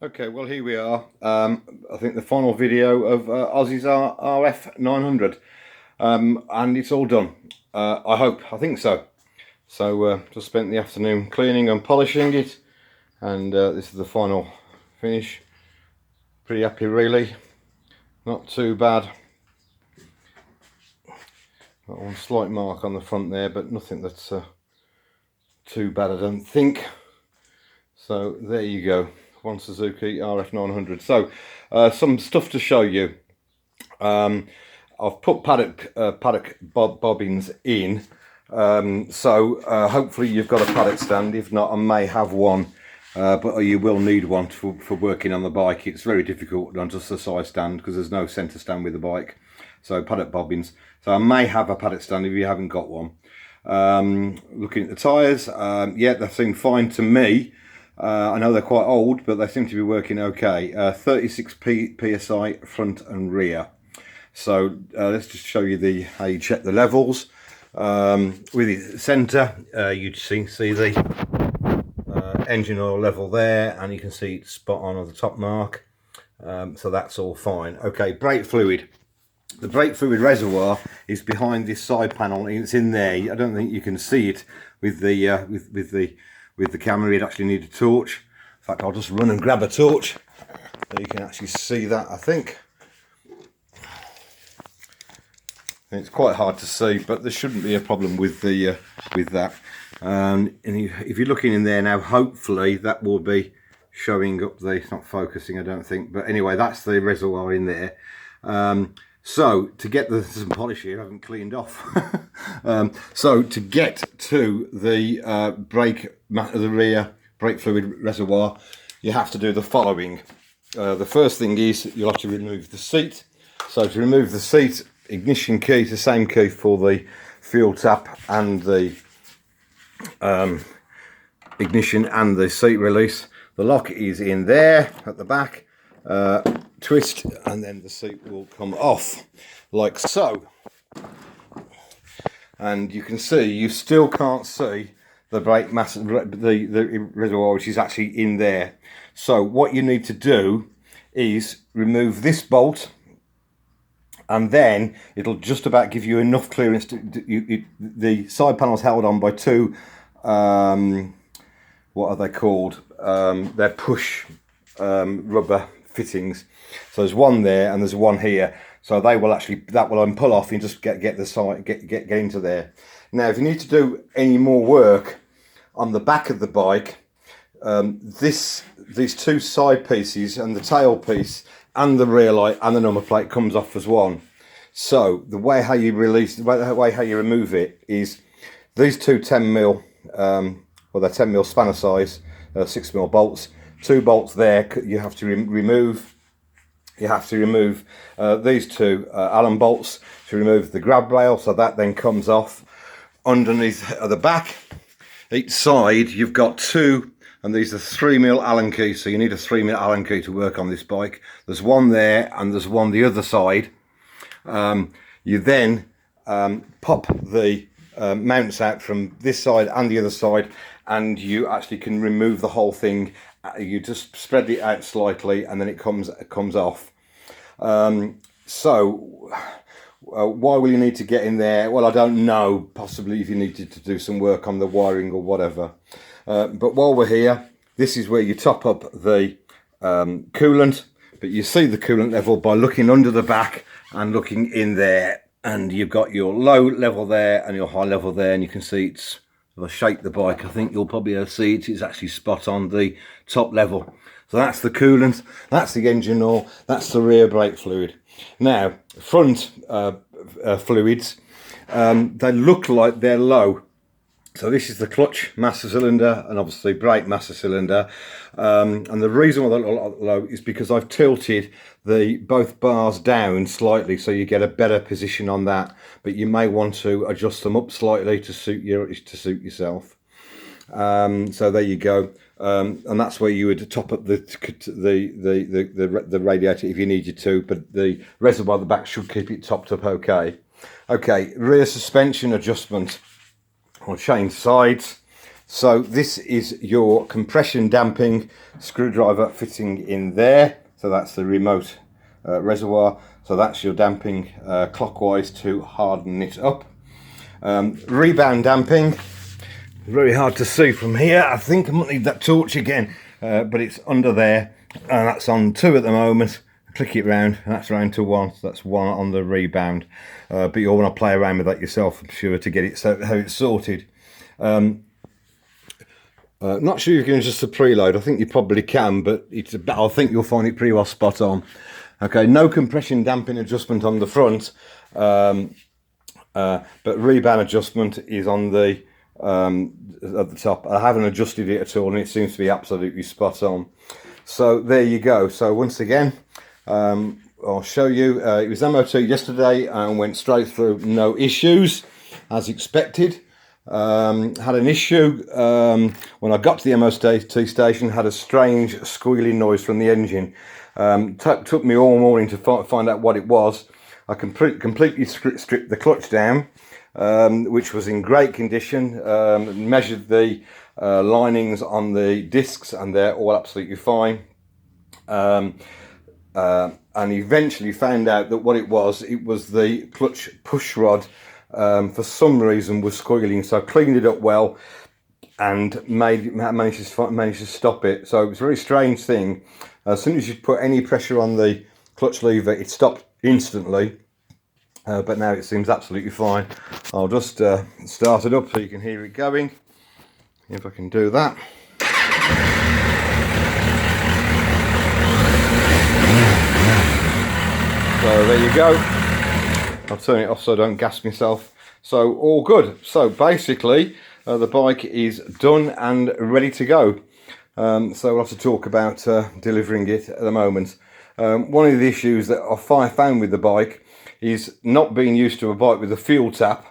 Okay, well here we are. I think the final video of Aussie's RF 900, and it's all done. I hope. I think so. So just spent the afternoon cleaning and polishing it, and this is the final finish. Pretty happy, really. Not too bad. Got one slight mark on the front there, but nothing that's too bad, I don't think. So there you go. One Suzuki RF 900. So some stuff to show you. I've put paddock bobbins in, so hopefully you've got a paddock stand. If not, I may have one, but you will need one for working on the bike. It's very difficult on just a side stand because there's no centre stand with the bike. So paddock bobbins. So I may have a paddock stand if you haven't got one. Looking at the tyres, yeah, they seem fine to me. I know they're quite old, but they seem to be working okay. 36 psi front and rear. So let's just show you how you check the levels. With the centre, you see the engine oil level there, and you can see it's spot on the top mark. So that's all fine. Okay, brake fluid. The brake fluid reservoir is behind this side panel. It's in there. I don't think you can see it with the camera. You'd actually need a torch. In fact, I'll just run and grab a torch so you can actually see that, I think. It's quite hard to see, but there shouldn't be a problem with that. And if you're looking in there now, hopefully that will be showing up it's not focusing, I don't think. But anyway, that's the reservoir in there. So to get some polish here, I haven't cleaned off. So to get to the the rear brake fluid reservoir, you have to do the following. The first thing is you'll have to remove the seat. So to remove the seat, ignition key is the same key for the fuel tap and the ignition and the seat release. The lock is in there at the back. Twist, and then the seat will come off like so. And you can see, you still can't see the brake mass, the reservoir, which is actually in there. So what you need to do is remove this bolt, and then it'll just about give you enough clearance the side panel is held on by two what are they called, they're push rubber fittings. So there's one there and there's one here. So that will pull off and just get the side get into there. Now, if you need to do any more work on the back of the bike, these two side pieces and the tail piece and the rear light and the number plate comes off as one. So the way how you remove it is these two 10mm, well, they're 10mm spanner size, 6mm bolts. Two bolts there you have to remove. You have to remove these two Allen bolts to remove the grab rail, so that then comes off. Underneath at the back, each side you've got two, and these are 3mm Allen keys, so you need a 3mm Allen key to work on this bike. There's one there and there's one the other side. You then pop the mounts out from this side and the other side, and you actually can remove the whole thing. You just spread it out slightly and then it comes off. So why will you need to get in there? Well, I don't know, possibly if you needed to do some work on the wiring or whatever. But while we're here, this is where you top up the coolant, but you see the coolant level by looking under the back and looking in there, and you've got your low level there and your high level there, and you can see it's, if I shake the bike, I think you'll probably be able to see it's actually spot on the top level. So that's the coolant, that's the engine oil, that's the rear brake fluid. Now, front fluids, they look like they're low. So this is the clutch master cylinder and obviously brake master cylinder. And the reason why they look low is because I've tilted both bars down slightly so you get a better position on that. But you may want to adjust them up slightly to suit yourself. So there you go. And that's where you would top up the radiator if you needed to, but the reservoir at the back should keep it topped up okay. Okay, rear suspension adjustment. I'll change sides. So this is your compression damping screwdriver fitting in there. So that's the remote reservoir. So that's your damping clockwise to harden it up. Rebound damping, very hard to see from here. I think I might need that torch again, but it's under there, and that's on 2 at the moment. Click it round, and that's round to 1. So that's 1 on the rebound. But you'll want to play around with that yourself, I'm sure, to get it how it's sorted. Not sure you can adjust the preload. I think you probably can, but I think you'll find it pretty well spot on. Okay, no compression damping adjustment on the front, but rebound adjustment is on the at the top. I haven't adjusted it at all, and it seems to be absolutely spot on. So there you go. So once again, I'll show you. It was MOT yesterday and went straight through, no issues, as expected. Had an issue when I got to the MOT station. Had a strange squealing noise from the engine. Took me all morning to find out what it was. I completely stripped the clutch down, which was in great condition. Measured the linings on the discs, and they're all absolutely fine. And eventually found out that what it was the clutch push rod. For some reason was squealing, so I cleaned it up well and managed to stop it. So it was a very strange thing. As soon as you put any pressure on the clutch lever, it stopped instantly, but now it seems absolutely fine. I'll just start it up so you can hear it going, if I can do that. So there you go. I'll turn it off so I don't gas myself. So all good. So basically the bike is done and ready to go. So we'll have to talk about delivering it at the moment. One of the issues that I found with the bike is not being used to a bike with a fuel tap.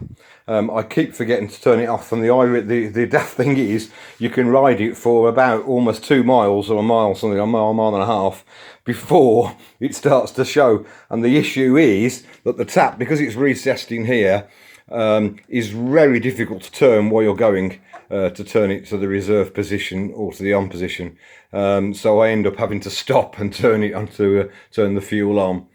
I keep forgetting to turn it off, and the daft thing is you can ride it for about almost 2 miles or a mile, something, a mile and a half, before it starts to show. And the issue is that the tap, because it's recessed in here, is very difficult to turn while you're going to turn it to the reserve position or to the on position. So I end up having to stop and turn it on to turn the fuel on.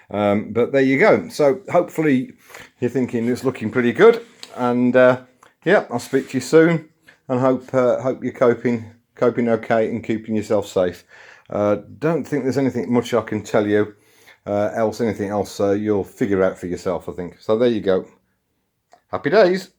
But there you go. So hopefully you're thinking it's looking pretty good, and yeah, I'll speak to you soon, and hope you're coping okay and keeping yourself safe. Don't think there's anything much I can tell you anything else you'll figure out for yourself, I think. So there you go. Happy days.